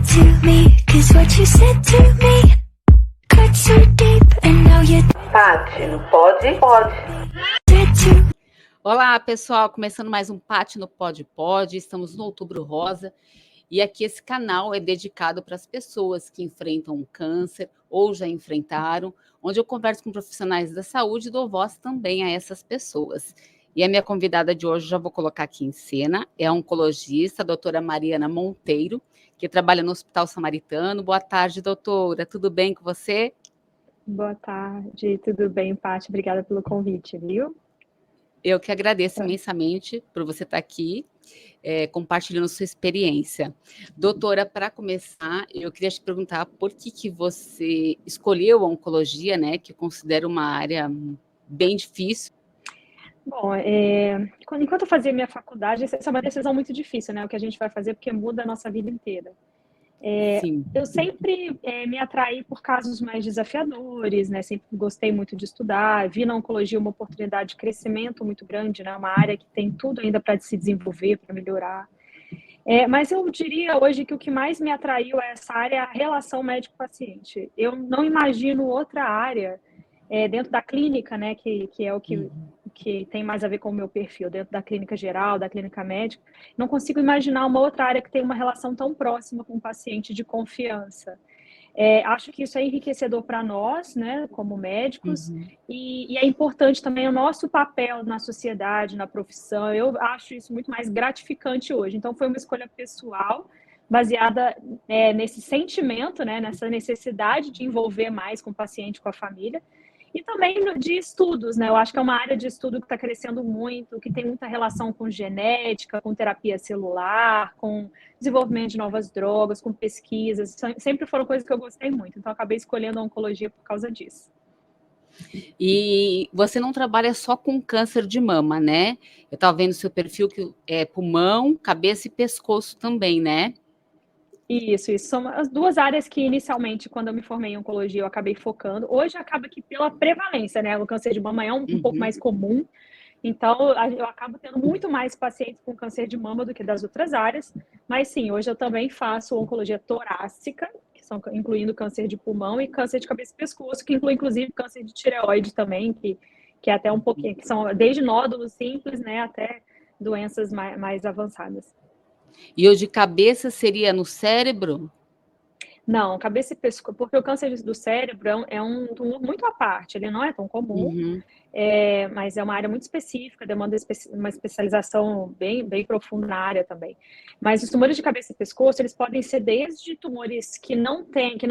to me, 'cause what you said to me cut so deep, and now you're Paty, não pode? Pode. dead to. Olá, pessoal, começando mais um Paty no Pode Pode, estamos no Outubro Rosa e aqui esse canal é dedicado para as pessoas que enfrentam o câncer ou já enfrentaram, onde eu converso com profissionais da saúde e dou voz também a essas pessoas. E a minha convidada de hoje, já vou colocar aqui em cena, é a oncologista, a doutora Mariana Monteiro, que trabalha no Hospital Samaritano. Boa tarde, doutora, tudo bem com você? Boa tarde, tudo bem, Paty? Obrigada pelo convite, viu? Eu que agradeço imensamente por você estar aqui, compartilhando sua experiência. Doutora, para começar, eu queria te perguntar por que você escolheu a oncologia, né, que eu considero uma área bem difícil. Bom, enquanto eu fazia minha faculdade, essa é uma decisão muito difícil, né? O que a gente vai fazer, porque muda a nossa vida inteira. Sim. Eu sempre me atraí por casos mais desafiadores, né? Sempre gostei muito de estudar, vi na oncologia uma oportunidade de crescimento muito grande, né? Uma área que tem tudo ainda para se desenvolver, para melhorar. Mas eu diria hoje que o que mais me atraiu a essa área é a relação médico-paciente. Eu não imagino outra área dentro da clínica, né? Que é o que tem mais a ver com o meu perfil, dentro da clínica geral, da clínica médica. Não consigo imaginar uma outra área que tenha uma relação tão próxima com o paciente de confiança. Acho que isso é enriquecedor para nós, né, como médicos, e é importante também o nosso papel na sociedade, na profissão. Eu acho isso muito mais gratificante hoje. Então, foi uma escolha pessoal, baseada nesse sentimento, né, nessa necessidade de envolver mais com o paciente, com a família, e também de estudos, né? Eu acho que é uma área de estudo que está crescendo muito, que tem muita relação com genética, com terapia celular, com desenvolvimento de novas drogas, com pesquisas. Sempre foram coisas que eu gostei muito. Então, eu acabei escolhendo a oncologia por causa disso. E você não trabalha só com câncer de mama, né? Eu estava vendo seu perfil que é pulmão, cabeça e pescoço também, né? Isso. São as duas áreas que, inicialmente, quando eu me formei em oncologia, eu acabei focando. Hoje, acaba que pela prevalência, né? O câncer de mama é um pouco mais comum. Então, eu acabo tendo muito mais pacientes com câncer de mama do que das outras áreas. Mas, sim, hoje eu também faço oncologia torácica, que são incluindo câncer de pulmão e câncer de cabeça e pescoço, que inclui, inclusive, câncer de tireoide também, que é até um pouquinho, que são desde nódulos simples, né, até doenças mais avançadas. E o de cabeça seria no cérebro? Não, cabeça e pescoço, porque o câncer do cérebro é um tumor muito à parte, ele não é tão comum, mas é uma área muito específica, demanda uma especialização bem profunda na área também. Mas os tumores de cabeça e pescoço, eles podem ser desde tumores que não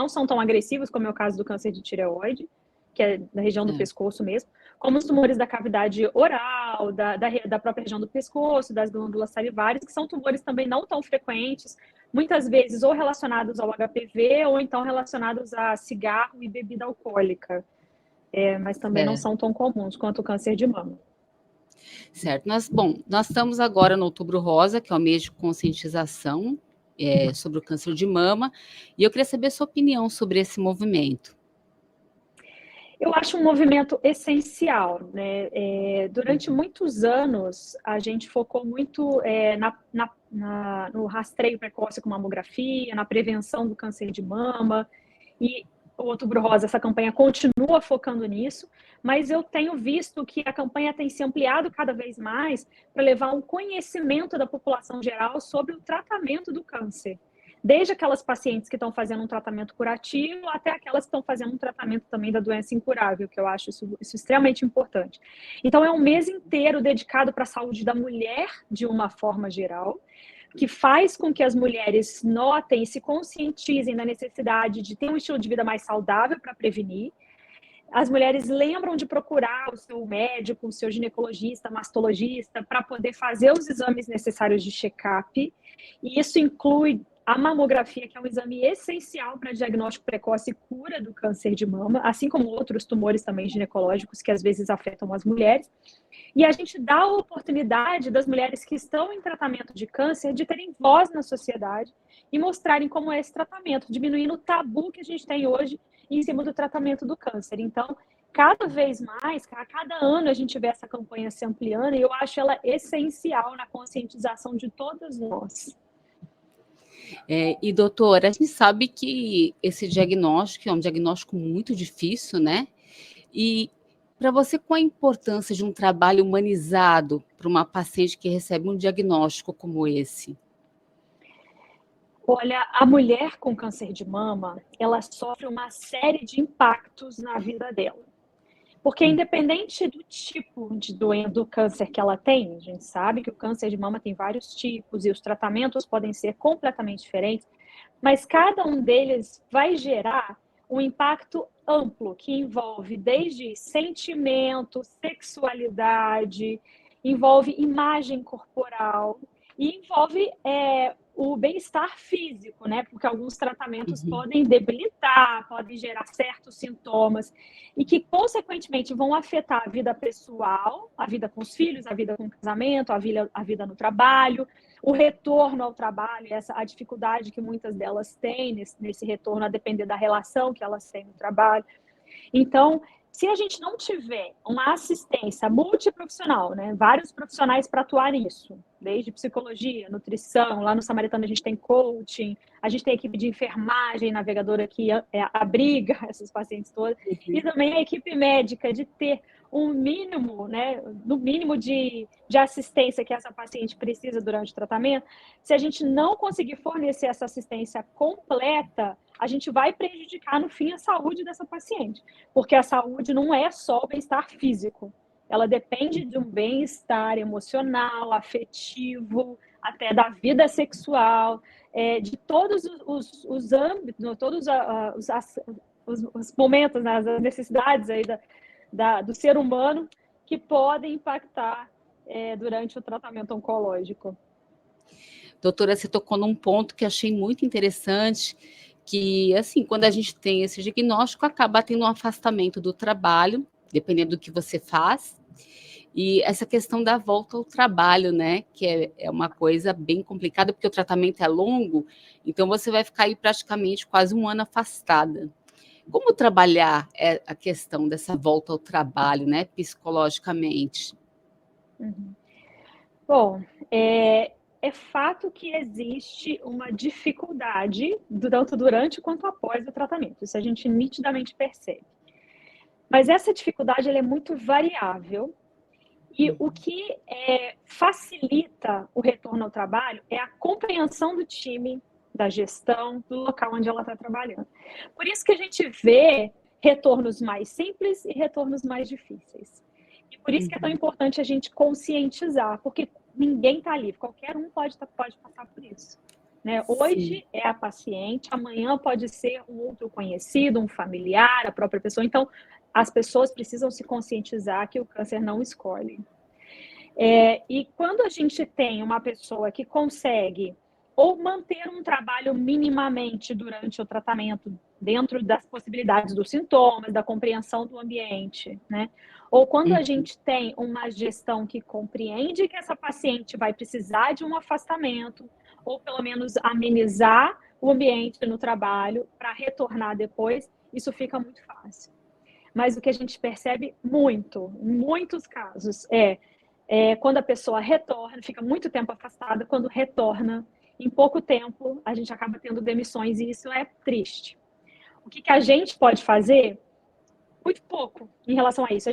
são tão agressivos, como é o caso do câncer de tireoide, que é da região do pescoço mesmo, como os tumores da cavidade oral, da própria região do pescoço, das glândulas salivares, que são tumores também não tão frequentes, muitas vezes ou relacionados ao HPV ou então relacionados a cigarro e bebida alcoólica, mas também não são tão comuns quanto o câncer de mama. Certo. Nós estamos agora no Outubro Rosa, que é o mês de conscientização sobre o câncer de mama, e eu queria saber a sua opinião sobre esse movimento. Eu acho um movimento essencial, né? Durante muitos anos, a gente focou muito no rastreio precoce com mamografia, na prevenção do câncer de mama, e o Outubro Rosa, essa campanha continua focando nisso, mas eu tenho visto que a campanha tem se ampliado cada vez mais para levar um conhecimento da população geral sobre o tratamento do câncer. Desde aquelas pacientes que estão fazendo um tratamento curativo até aquelas que estão fazendo um tratamento também da doença incurável, que eu acho isso extremamente importante. Então, é um mês inteiro dedicado para a saúde da mulher, de uma forma geral, que faz com que as mulheres notem e se conscientizem da necessidade de ter um estilo de vida mais saudável para prevenir. As mulheres lembram de procurar o seu médico, o seu ginecologista, mastologista, para poder fazer os exames necessários de check-up. E isso inclui a mamografia, que é um exame essencial para diagnóstico precoce e cura do câncer de mama, assim como outros tumores também ginecológicos que às vezes afetam as mulheres. E a gente dá a oportunidade das mulheres que estão em tratamento de câncer de terem voz na sociedade e mostrarem como é esse tratamento, diminuindo o tabu que a gente tem hoje em cima do tratamento do câncer. Então, cada vez mais, a cada ano a gente vê essa campanha se ampliando e eu acho ela essencial na conscientização de todas nós. E, doutora, a gente sabe que esse diagnóstico é um diagnóstico muito difícil, né? E para você, qual a importância de um trabalho humanizado para uma paciente que recebe um diagnóstico como esse? Olha, a mulher com câncer de mama, ela sofre uma série de impactos na vida dela. Porque independente do tipo de doença, do câncer que ela tem, a gente sabe que o câncer de mama tem vários tipos e os tratamentos podem ser completamente diferentes, mas cada um deles vai gerar um impacto amplo, que envolve desde sentimento, sexualidade, envolve imagem corporal e envolve o bem-estar físico, né? Porque alguns tratamentos podem debilitar, podem gerar certos sintomas e que, consequentemente, vão afetar a vida pessoal, a vida com os filhos, a vida com o casamento, a vida no trabalho, o retorno ao trabalho, a dificuldade que muitas delas têm nesse retorno, a depender da relação que elas têm no trabalho. Então, se a gente não tiver uma assistência multiprofissional, né, vários profissionais para atuar nisso, desde psicologia, nutrição, lá no Samaritano a gente tem coaching, a gente tem a equipe de enfermagem, navegadora que abriga esses pacientes todos, e também a equipe médica de ter um mínimo, né, no mínimo de assistência que essa paciente precisa durante o tratamento. Se a gente não conseguir fornecer essa assistência completa, a gente vai prejudicar, no fim, a saúde dessa paciente. Porque a saúde não é só o bem-estar físico. Ela depende de um bem-estar emocional, afetivo, até da vida sexual, de todos os âmbitos, todos os momentos, né, as necessidades aí do ser humano que podem impactar durante o tratamento oncológico. Doutora, você tocou num ponto que achei muito interessante, que, assim, quando a gente tem esse diagnóstico, acaba tendo um afastamento do trabalho, dependendo do que você faz, e essa questão da volta ao trabalho, né, que é uma coisa bem complicada, porque o tratamento é longo, então você vai ficar aí praticamente quase um ano afastada. Como trabalhar a questão dessa volta ao trabalho, né, psicologicamente? Bom, é fato que existe uma dificuldade, tanto durante quanto após o tratamento. Isso a gente nitidamente percebe. Mas essa dificuldade ela é muito variável e o que facilita o retorno ao trabalho é a compreensão do time, da gestão, do local onde ela está trabalhando. Por isso que a gente vê retornos mais simples e retornos mais difíceis. E por isso que é tão importante a gente conscientizar, porque ninguém está livre, qualquer um pode passar por isso. Né? Hoje é a paciente, amanhã pode ser um outro conhecido, um familiar, a própria pessoa. Então, as pessoas precisam se conscientizar que o câncer não escolhe. E quando a gente tem uma pessoa que consegue ou manter um trabalho minimamente durante o tratamento, dentro das possibilidades dos sintomas, da compreensão do ambiente, né? Ou quando a gente tem uma gestão que compreende que essa paciente vai precisar de um afastamento, ou pelo menos amenizar o ambiente no trabalho para retornar depois, isso fica muito fácil. Mas o que a gente percebe muito, em muitos casos, quando a pessoa retorna, fica muito tempo afastada, quando retorna, em pouco tempo, a gente acaba tendo demissões e isso é triste. O que a gente pode fazer? Muito pouco em relação a isso.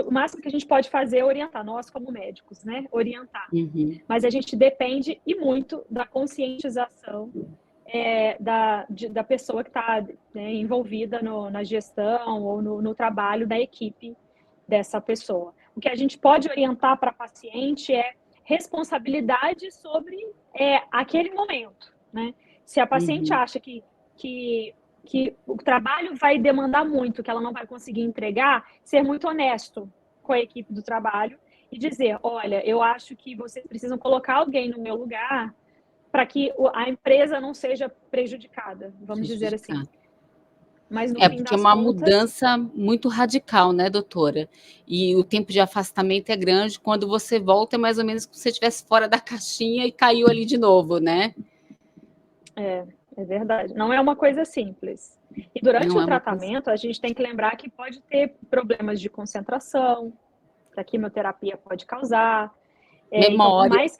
O máximo que a gente pode fazer é orientar, nós como médicos, né? Orientar. Mas a gente depende e muito da conscientização da pessoa que está, né, envolvida na gestão ou no trabalho da equipe dessa pessoa. O que a gente pode orientar para a paciente é responsabilidade sobre aquele momento, né? Se a paciente acha que o trabalho vai demandar muito, que ela não vai conseguir entregar, ser muito honesto com a equipe do trabalho e dizer, olha, eu acho que vocês precisam colocar alguém no meu lugar para que a empresa não seja prejudicada, vamos dizer assim. Mas no fim porque das é uma contas, mudança muito radical, né, doutora? E o tempo de afastamento é grande, quando você volta é mais ou menos como se você estivesse fora da caixinha e caiu ali de novo, né? É verdade. Não é uma coisa simples. E durante o tratamento, a gente tem que lembrar que pode ter problemas de concentração, que a quimioterapia pode causar. Memória.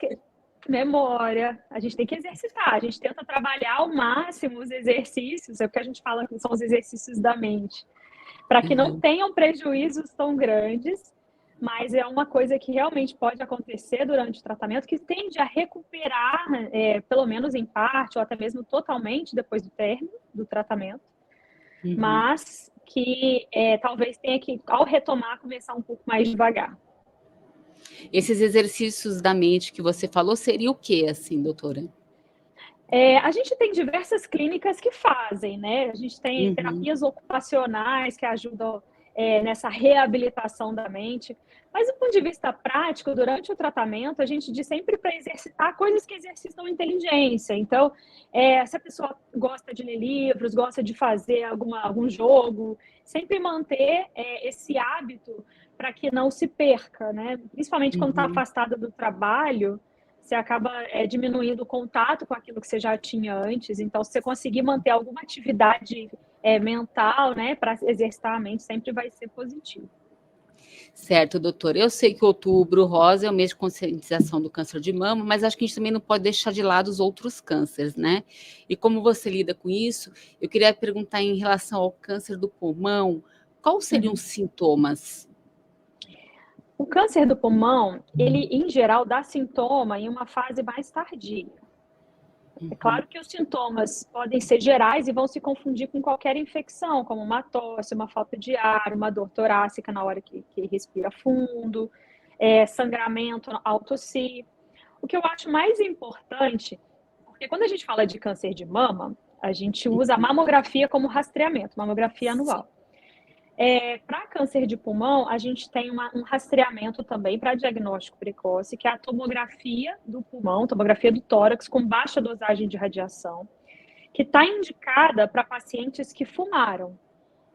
Memória, a gente tem que exercitar, a gente tenta trabalhar ao máximo os exercícios, é o que a gente fala que são os exercícios da mente, para que não Uhum. tenham prejuízos tão grandes, mas é uma coisa que realmente pode acontecer durante o tratamento, que tende a recuperar, pelo menos em parte, ou até mesmo totalmente depois do término do tratamento, Uhum. mas que talvez tenha que, ao retomar, começar um pouco mais devagar. Esses exercícios da mente que você falou seria o quê, assim, doutora? A gente tem diversas clínicas que fazem, né? A gente tem Uhum. terapias ocupacionais que ajudam nessa reabilitação da mente. Mas, do ponto de vista prático, durante o tratamento, a gente diz sempre para exercitar coisas que exercitam inteligência. Então, se a pessoa gosta de ler livros, gosta de fazer algum jogo, sempre manter esse hábito para que não se perca, né? Principalmente quando está Uhum. afastada do trabalho, você acaba diminuindo o contato com aquilo que você já tinha antes. Então, se você conseguir manter alguma atividade mental, né, para exercitar a mente, sempre vai ser positivo. Certo, doutora. Eu sei que outubro rosa é o mês de conscientização do câncer de mama, mas acho que a gente também não pode deixar de lado os outros cânceres, né? E como você lida com isso, eu queria perguntar em relação ao câncer do pulmão, quais seriam os Uhum. sintomas? O câncer do pulmão, ele, em geral, dá sintoma em uma fase mais tardia. É Uhum. claro que os sintomas podem ser gerais e vão se confundir com qualquer infecção, como uma tosse, uma falta de ar, uma dor torácica na hora que respira fundo, sangramento ao tossir. O que eu acho mais importante, porque quando a gente fala de câncer de mama, a gente usa a mamografia como rastreamento, mamografia Sim. anual. Para câncer de pulmão, a gente tem um rastreamento também para diagnóstico precoce, que é a tomografia do pulmão, tomografia do tórax com baixa dosagem de radiação, que está indicada para pacientes que fumaram.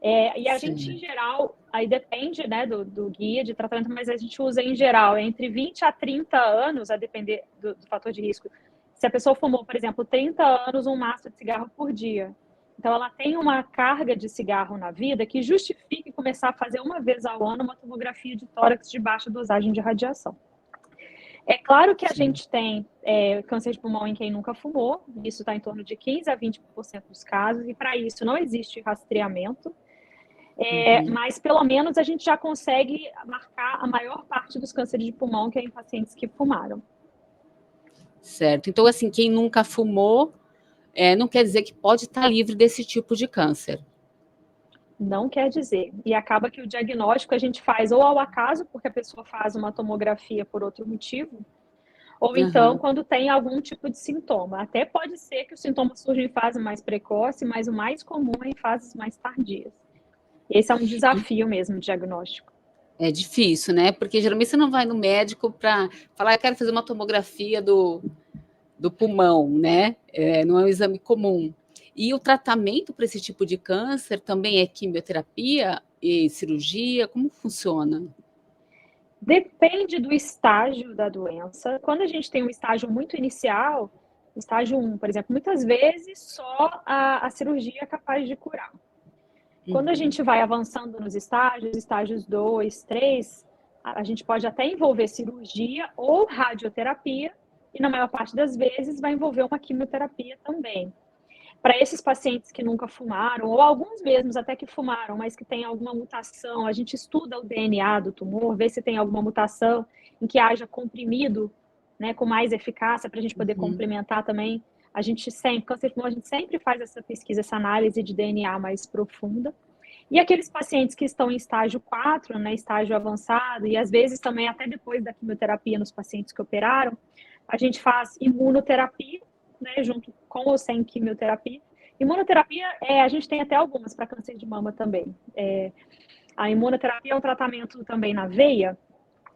E a gente, em Sim. geral, aí depende, né, do guia de tratamento, mas a gente usa, em geral, entre 20 a 30 anos, a depender do fator de risco. Se a pessoa fumou, por exemplo, 30 anos, um maço de cigarro por dia. Então, ela tem uma carga de cigarro na vida que justifique começar a fazer uma vez ao ano uma tomografia de tórax de baixa dosagem de radiação. É claro que a Sim. gente tem câncer de pulmão em quem nunca fumou, isso está em torno de 15 a 20% dos casos, e para isso não existe rastreamento. Uhum. Mas pelo menos a gente já consegue marcar a maior parte dos cânceres de pulmão que é em pacientes que fumaram. Certo. Então, assim, quem nunca fumou, não quer dizer que pode estar livre desse tipo de câncer. Não quer dizer. E acaba que o diagnóstico a gente faz ou ao acaso, porque a pessoa faz uma tomografia por outro motivo, ou então Uhum. quando tem algum tipo de sintoma. Até pode ser que o sintoma surja em fase mais precoce, mas o mais comum é em fases mais tardias. Esse é um desafio mesmo, diagnóstico. É difícil, né? Porque geralmente você não vai no médico para falar, eu quero fazer uma tomografia do pulmão, né? Não é um exame comum. E o tratamento para esse tipo de câncer também é quimioterapia e cirurgia? Como funciona? Depende do estágio da doença. Quando a gente tem um estágio muito inicial, estágio 1, por exemplo, muitas vezes só a cirurgia é capaz de curar. Quando a Uhum. gente vai avançando nos estágios 2, 3, a gente pode até envolver cirurgia ou radioterapia, e na maior parte das vezes vai envolver uma quimioterapia também. Para esses pacientes que nunca fumaram, ou alguns mesmos até que fumaram, mas que tem alguma mutação, a gente estuda o DNA do tumor, vê se tem alguma mutação em que haja comprimido, né, com mais eficácia, para a gente poder Uhum. complementar também. A gente sempre, câncer de pulmão, a gente sempre faz essa pesquisa, essa análise de DNA mais profunda. E aqueles pacientes que estão em estágio 4, né, estágio avançado, e às vezes também até depois da quimioterapia nos pacientes que operaram, a gente faz imunoterapia, né, junto com ou sem quimioterapia. Imunoterapia, a gente tem até algumas para câncer de mama também. A imunoterapia é um tratamento também na veia,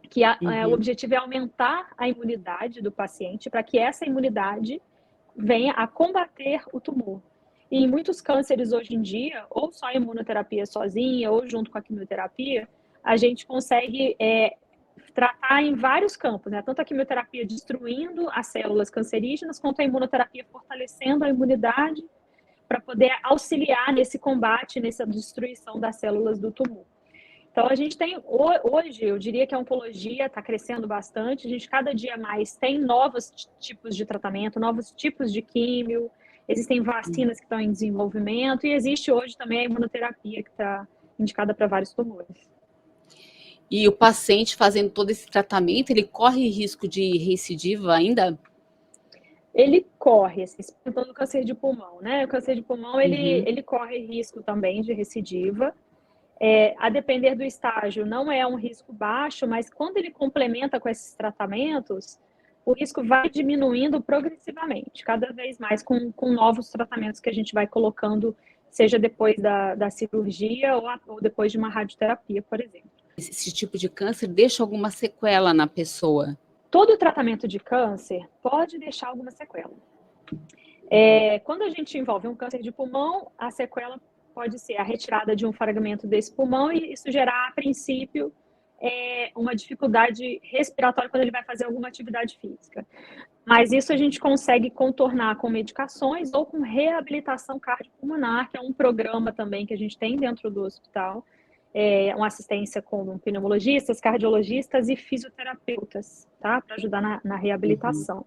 que o Uhum. objetivo é aumentar a imunidade do paciente para que essa imunidade venha a combater o tumor. E em muitos cânceres hoje em dia, ou só a imunoterapia sozinha, ou junto com a quimioterapia, a gente consegue tratar em vários campos, né? Tanto a quimioterapia destruindo as células cancerígenas, quanto a imunoterapia fortalecendo a imunidade para poder auxiliar nesse combate, nessa destruição das células do tumor. Então, a gente tem, hoje, eu diria que a oncologia está crescendo bastante, a gente cada dia mais tem novos tipos de tratamento, novos tipos de químio, existem vacinas que estão em desenvolvimento e existe hoje também a imunoterapia que está indicada para vários tumores. E o paciente fazendo todo esse tratamento, ele corre risco de recidiva ainda? Ele corre, assim, experimentando câncer de pulmão, né? O câncer de pulmão, ele corre risco também de recidiva. A depender do estágio, não é um risco baixo, mas quando ele complementa com esses tratamentos, o risco vai diminuindo progressivamente, cada vez mais com novos tratamentos que a gente vai colocando, seja depois da cirurgia ou depois de uma radioterapia, por exemplo. Esse tipo de câncer deixa alguma sequela na pessoa? Todo tratamento de câncer pode deixar alguma sequela. Quando a gente envolve um câncer de pulmão, a sequela pode ser a retirada de um fragmento desse pulmão e isso gerar, a princípio, uma dificuldade respiratória quando ele vai fazer alguma atividade física. Mas isso a gente consegue contornar com medicações ou com reabilitação cardiopulmonar, que é um programa também que a gente tem dentro do hospital, uma assistência com pneumologistas, cardiologistas e fisioterapeutas, tá? Para ajudar na reabilitação.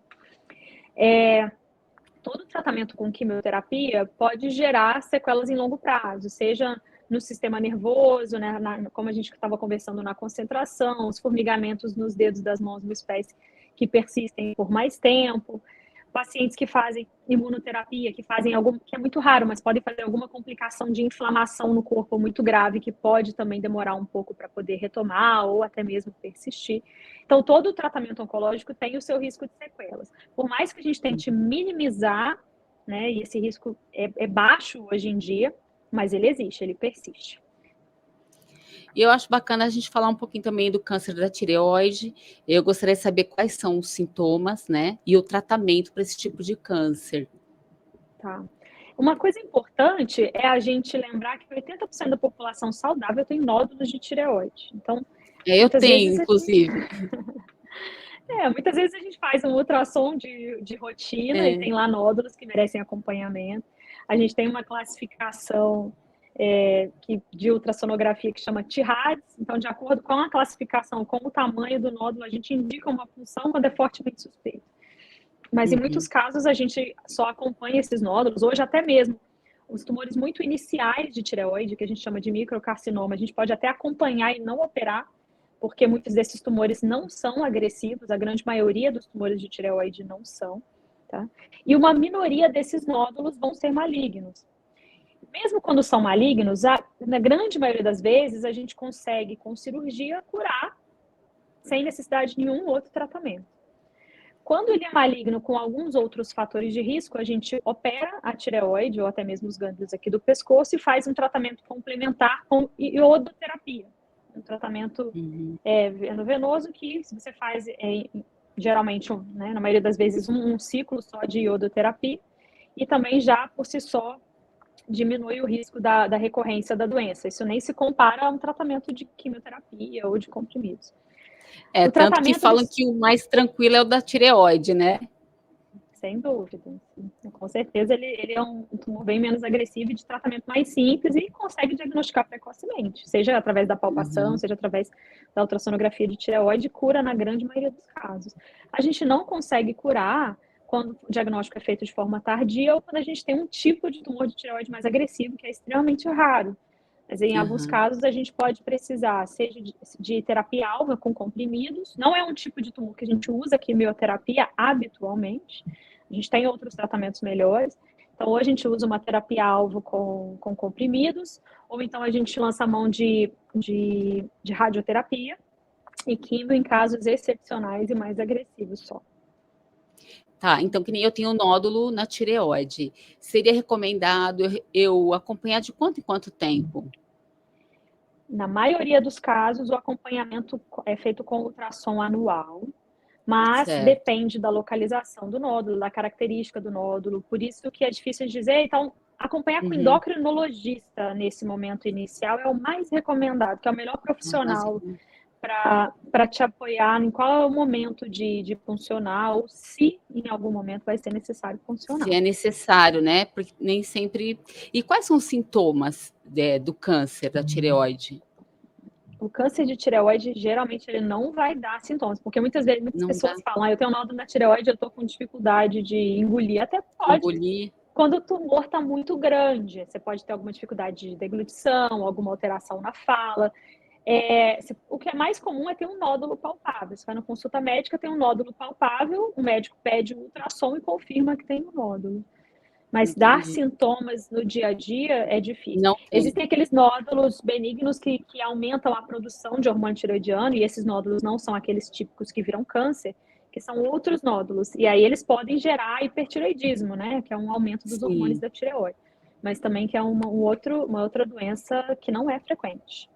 Todo tratamento com quimioterapia pode gerar sequelas em longo prazo, seja no sistema nervoso, né, como a gente estava conversando, na concentração, os formigamentos nos dedos das mãos, dos pés que persistem por mais tempo, pacientes que fazem imunoterapia, que fazem que é muito raro, mas podem fazer alguma complicação de inflamação no corpo muito grave, que pode também demorar um pouco para poder retomar ou até mesmo persistir. Então, todo o tratamento oncológico tem o seu risco de sequelas. Por mais que a gente tente minimizar, né, e esse risco é baixo hoje em dia, mas ele existe, ele persiste. E eu acho bacana a gente falar um pouquinho também do câncer da tireoide. Eu gostaria de saber quais são os sintomas, né, e o tratamento para esse tipo de câncer. Tá. Uma coisa importante é a gente lembrar que 80% da população saudável tem nódulos de tireoide. Então, eu tenho, inclusive. Muitas vezes a gente faz um ultrassom de rotina e tem lá nódulos que merecem acompanhamento. A gente tem uma classificação de ultrassonografia que chama TIRADS. Então, de acordo com a classificação, com o tamanho do nódulo, a gente indica uma punção quando é fortemente suspeito. Mas em muitos casos a gente só acompanha esses nódulos. Hoje até mesmo os tumores muito iniciais de tireoide, que a gente chama de microcarcinoma, a gente pode até acompanhar e não operar, porque muitos desses tumores não são agressivos, a grande maioria dos tumores de tireoide não são, tá? E uma minoria desses nódulos vão ser malignos. Mesmo quando são malignos, na grande maioria das vezes, a gente consegue, com cirurgia, curar sem necessidade de nenhum outro tratamento. Quando ele é maligno com alguns outros fatores de risco, a gente opera a tireoide ou até mesmo os gânglios aqui do pescoço e faz um tratamento complementar com iodoterapia. Um tratamento endovenoso que você faz geralmente, né, na maioria das vezes, um ciclo só de iodoterapia e também já por si só diminui o risco da recorrência da doença. Isso nem se compara a um tratamento de quimioterapia ou de comprimidos. Tanto que falam que o mais tranquilo é o da tireoide, né? Sem dúvida. Com certeza ele é um tumor bem menos agressivo e de tratamento mais simples e consegue diagnosticar precocemente, seja através da palpação, seja através da ultrassonografia de tireoide, cura na grande maioria dos casos. A gente não consegue curar quando o diagnóstico é feito de forma tardia ou quando a gente tem um tipo de tumor de tireoide mais agressivo, que é extremamente raro. Mas em alguns casos a gente pode precisar, seja de terapia-alvo com comprimidos, não é um tipo de tumor que a gente usa quimioterapia habitualmente, a gente tem outros tratamentos melhores, então ou a gente usa uma terapia-alvo com comprimidos, ou então a gente lança a mão de radioterapia e quimio em casos excepcionais e mais agressivos só. Tá, então que nem eu tenho um nódulo na tireoide. Seria recomendado eu acompanhar de quanto em quanto tempo? Na maioria dos casos, o acompanhamento é feito com ultrassom anual, mas depende da localização do nódulo, da característica do nódulo, por isso que é difícil de dizer. Então, acompanhar com endocrinologista nesse momento inicial é o mais recomendado, que é o melhor profissional para te apoiar em qual é o momento de funcionar ou se em algum momento vai ser necessário funcionar. Se é necessário, né? Porque nem sempre... E quais são os sintomas do câncer da tireoide? o câncer de tireoide, geralmente, ele não vai dar sintomas, porque muitas vezes, muitas Não pessoas dá falam, eu tenho um nódulo na tireoide, eu tô com dificuldade de engolir. Até pode, engolir. quando o tumor está muito grande, você pode ter alguma dificuldade de deglutição, alguma alteração na fala. O que é mais comum é ter um nódulo palpável. Você vai na consulta médica, tem um nódulo palpável, o médico pede um ultrassom e confirma que tem um nódulo. Mas dar Entendi. sintomas no dia a dia é difícil. Não tem. Existem aqueles nódulos benignos que aumentam a produção de hormônio tireoidiano, e esses nódulos não são aqueles típicos que viram câncer, que são outros nódulos. E aí eles podem gerar hipertireoidismo, né? Que é um aumento dos hormônios Sim, da tireoide. Mas também que é uma outra doença que não é frequente.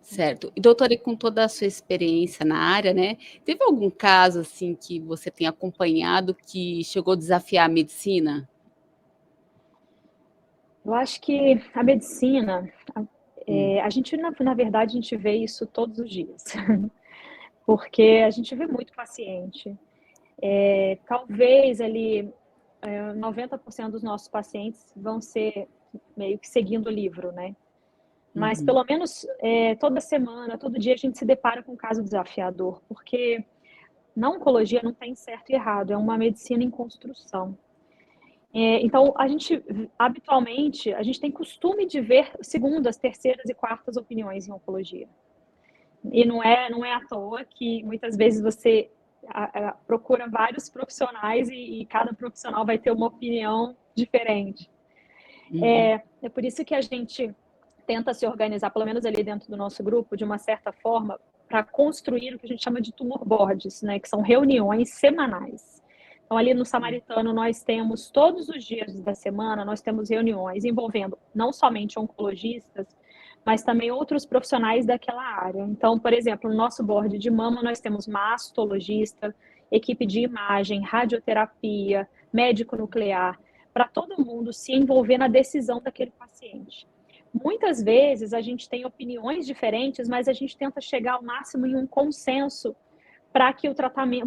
certo. E doutora, e com toda a sua experiência na área, né, teve algum caso, assim, que você tenha acompanhado que chegou a desafiar a medicina? Eu acho que a medicina, Hum, a gente, na verdade, a gente vê isso todos os dias. Porque a gente vê muito paciente. Talvez ali 90% dos nossos pacientes vão ser meio que seguindo o livro, né? Mas uhum, pelo menos toda semana, todo dia a gente se depara com um caso desafiador, porque na oncologia não tem certo e errado, é uma medicina em construção. Então, habitualmente, a gente tem costume de ver segundas, terceiras e quartas opiniões em oncologia. E não é à toa que muitas vezes você procura vários profissionais e cada profissional vai ter uma opinião diferente. uhum. É por isso que a gente tenta se organizar, pelo menos ali dentro do nosso grupo, de uma certa forma, para construir o que a gente chama de tumor boards, né, que são reuniões semanais. Então, ali no Samaritano, nós temos todos os dias da semana, nós temos reuniões envolvendo não somente oncologistas, mas também outros profissionais daquela área. Então, por exemplo, no nosso board de mama, nós temos mastologista, equipe de imagem, radioterapia, médico nuclear, para todo mundo se envolver na decisão daquele paciente. Muitas vezes a gente tem opiniões diferentes, mas a gente tenta chegar ao máximo em um consenso para que o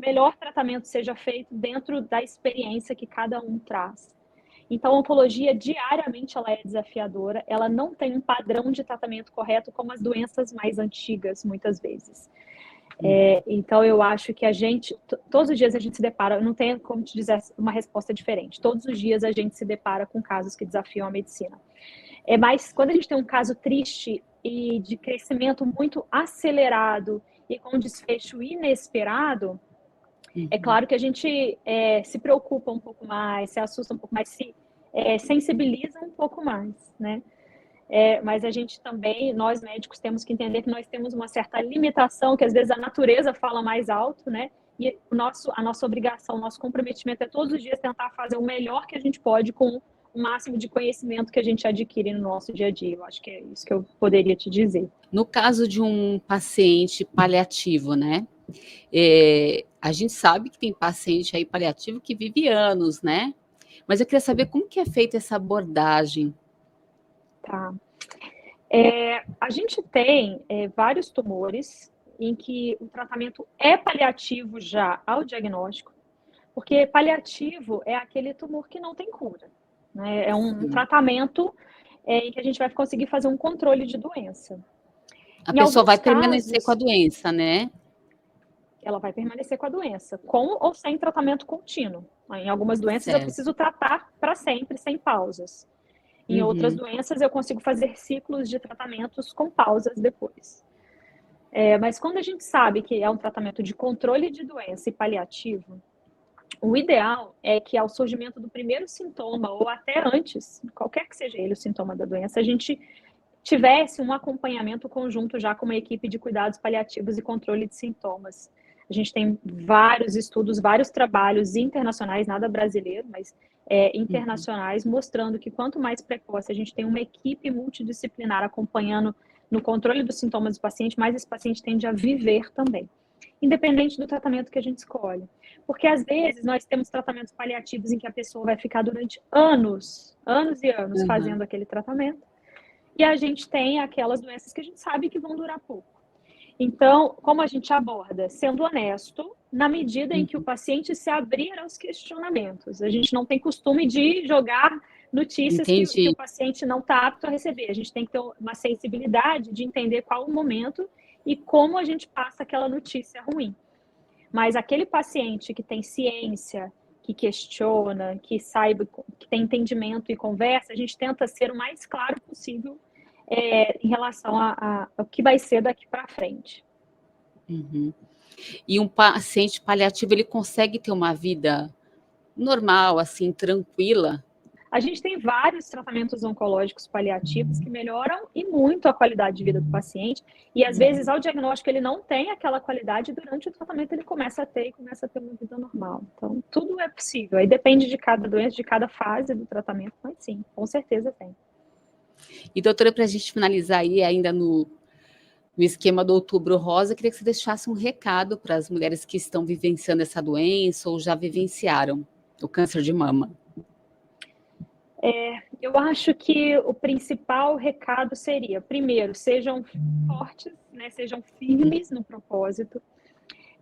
melhor tratamento seja feito dentro da experiência que cada um traz. Então, a oncologia diariamente ela é desafiadora, ela não tem um padrão de tratamento correto como as doenças mais antigas, muitas vezes. Então, eu acho que todos os dias a gente se depara, não tem como te dizer uma resposta diferente, todos os dias a gente se depara com casos que desafiam a medicina. Mas quando a gente tem um caso triste e de crescimento muito acelerado e com um desfecho inesperado, é claro que a gente se preocupa um pouco mais, se assusta um pouco mais, se sensibiliza um pouco mais, né? Mas a gente também, nós médicos, temos que entender que nós temos uma certa limitação, que às vezes a natureza fala mais alto, né? E a nossa obrigação, o nosso comprometimento é todos os dias tentar fazer o melhor que a gente pode com o máximo de conhecimento que a gente adquire no nosso dia a dia. Eu acho que é isso que eu poderia te dizer. No caso de um paciente paliativo, né? A gente sabe que tem paciente aí paliativo que vive anos, né? Mas eu queria saber como que é feita essa abordagem. Tá. A gente tem vários tumores em que o tratamento é paliativo já ao diagnóstico, porque paliativo é aquele tumor que não tem cura, né? É um tratamento em que a gente vai conseguir fazer um controle de doença. A Em pessoa vai alguns permanecer com a casos, doença, né? ela vai permanecer com a doença, com ou sem tratamento contínuo. Em algumas doenças eu Certo. preciso tratar para sempre, sem pausas. Em outras doenças eu consigo fazer ciclos de tratamentos com pausas depois. Mas quando a gente sabe que é um tratamento de controle de doença e paliativo, o ideal é que ao surgimento do primeiro sintoma, ou até antes, qualquer que seja ele o sintoma da doença, a gente tivesse um acompanhamento conjunto já com uma equipe de cuidados paliativos e controle de sintomas. A gente tem vários estudos, vários trabalhos internacionais, nada brasileiro, mas internacionais, mostrando que quanto mais precoce a gente tem uma equipe multidisciplinar acompanhando no controle dos sintomas do paciente, mais esse paciente tende a viver também, independente do tratamento que a gente escolhe. Porque às vezes nós temos tratamentos paliativos em que a pessoa vai ficar durante anos e anos fazendo aquele tratamento, e a gente tem aquelas doenças que a gente sabe que vão durar pouco. Então, como a gente aborda? Sendo honesto, na medida em que o paciente se abrir aos questionamentos. A gente não tem costume de jogar notícias que o paciente não está apto a receber. A gente tem que ter uma sensibilidade de entender qual o momento e como a gente passa aquela notícia ruim. Mas aquele paciente que tem ciência, que questiona, que saiba, que tem entendimento e conversa, a gente tenta ser o mais claro possível em relação ao que vai ser daqui para frente. Uhum. E um paciente paliativo, ele consegue ter uma vida normal, assim, tranquila? A gente tem vários tratamentos oncológicos paliativos que melhoram e muito a qualidade de vida do paciente. E às vezes, ao diagnóstico, ele não tem aquela qualidade, durante o tratamento ele começa a ter uma vida normal. Então, tudo é possível. Aí depende de cada doença, de cada fase do tratamento, mas sim, com certeza tem. E, doutora, para a gente finalizar aí, ainda no esquema do Outubro Rosa, eu queria que você deixasse um recado para as mulheres que estão vivenciando essa doença ou já vivenciaram o câncer de mama. Eu acho que o principal recado seria, primeiro, sejam fortes, né, sejam firmes no propósito.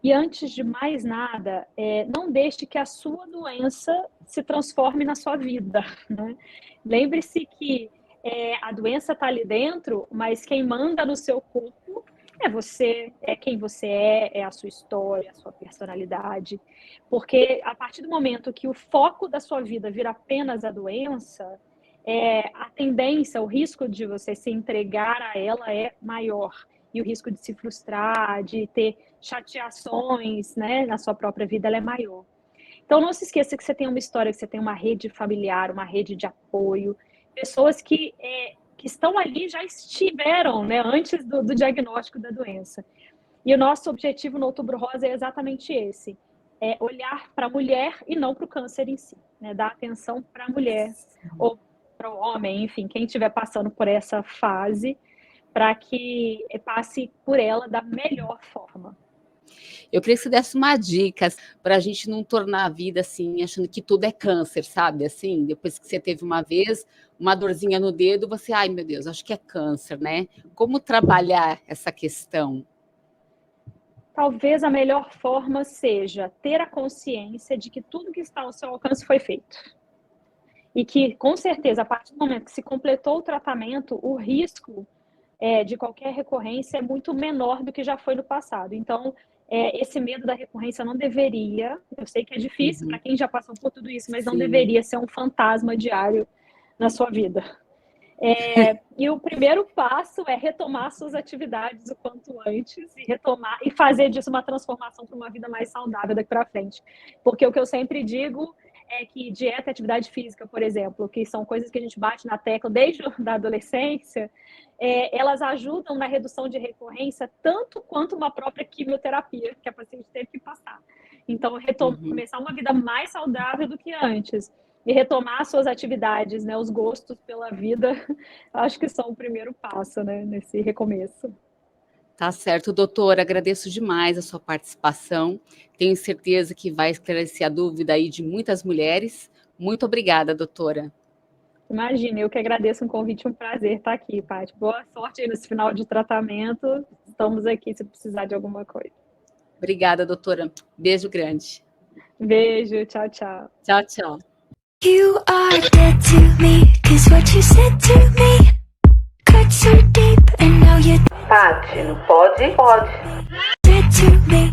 E antes de mais nada, não deixe que a sua doença se transforme na sua vida, né? Lembre-se que a doença está ali dentro, mas quem manda no seu corpo é você, é quem você é a sua história, a sua personalidade. Porque a partir do momento que o foco da sua vida vira apenas a doença, a tendência, o risco de você se entregar a ela é maior. E o risco de se frustrar, de ter chateações, né, na sua própria vida, ela é maior. Então, não se esqueça que você tem uma história, que você tem uma rede familiar, uma rede de apoio, pessoas que estão ali, já estiveram, né, antes do diagnóstico da doença. E o nosso objetivo no Outubro Rosa é exatamente esse, olhar para a mulher e não para o câncer em si, né, dar atenção para a mulher ou para o homem, enfim, quem estiver passando por essa fase, para que passe por ela da melhor forma. Eu queria que você desse uma dica para a gente não tornar a vida assim, achando que tudo é câncer, sabe? Assim, depois que você teve uma vez uma dorzinha no dedo, você, ai meu Deus, acho que é câncer, né? Como trabalhar essa questão? Talvez a melhor forma seja ter a consciência de que tudo que está ao seu alcance foi feito. E que, com certeza, a partir do momento que se completou o tratamento, o risco de qualquer recorrência é muito menor do que já foi no passado. Então, esse medo da recorrência não deveria, eu sei que é difícil para quem já passou por tudo isso, mas não deveria ser um fantasma diário na sua vida. E o primeiro passo é retomar suas atividades o quanto antes e fazer disso uma transformação para uma vida mais saudável daqui para frente. Porque o que eu sempre digo é que dieta e atividade física, por exemplo, que são coisas que a gente bate na tecla desde a adolescência, elas ajudam na redução de recorrência tanto quanto uma própria quimioterapia que a paciente teve que passar. Então, começar uma vida mais saudável do que antes e retomar suas atividades, né, os gostos pela vida, acho que são o primeiro passo, né, nesse recomeço. Tá certo, doutora, agradeço demais a sua participação, tenho certeza que vai esclarecer a dúvida aí de muitas mulheres. Muito obrigada, doutora. Imagina, eu que agradeço o convite, um prazer estar aqui, Paty. Boa sorte aí nesse final de tratamento, estamos aqui se precisar de alguma coisa. Obrigada, doutora, beijo grande. Beijo, tchau, tchau. Tchau, tchau. You are dead to me, 'cause what you said to me cut so deep, and now you're Paty, no Pode? Pode. dead to me.